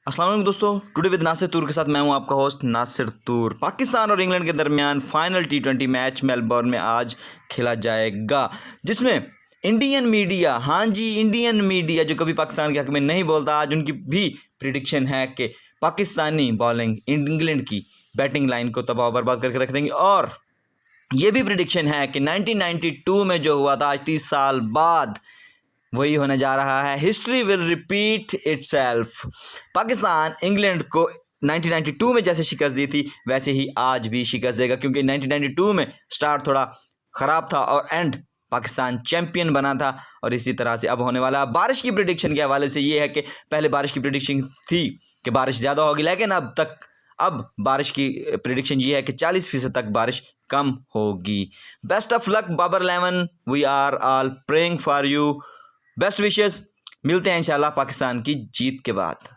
अस्सलाम वालेकुम दोस्तों, टुडे विद नासिर तूर के साथ मैं हूं आपका होस्ट नासिर तूर। पाकिस्तान और इंग्लैंड के दरमियान फाइनल T20 मैच मेलबर्न में आज खेला जाएगा, जिसमें इंडियन मीडिया, हाँ जी इंडियन मीडिया जो कभी पाकिस्तान के हक में नहीं बोलता, आज उनकी भी प्रिडिक्शन है कि पाकिस्तानी बॉलिंग इंग्लैंड की बैटिंग लाइन को तबाह बर्बाद करके रख देंगे। और ये भी प्रिडिक्शन है कि 1992 में जो हुआ था, आज 30 साल बाद वही होने जा रहा है। History will repeat itself. Pakistan England को 1992 में जैसे शिकस्त दी थी वैसे ही आज भी शिकस्त देगा, क्योंकि 1992 में स्टार्ट थोड़ा ख़राब था और एंड पाकिस्तान चैंपियन बना था। और इसी तरह से अब होने वाला बारिश की प्रिडिक्शन के हवाले से ये है कि पहले बारिश की प्रिडिक्शन थी कि बारिश ज़्यादा होगी, लेकिन अब बारिश की प्रिडिक्शन ये है कि 40% तक बारिश कम होगी। Best of luck Babar 11, we are all praying for you. Best wishes. मिलते हैं इंशाल्लाह पाकिस्तान की जीत के बाद।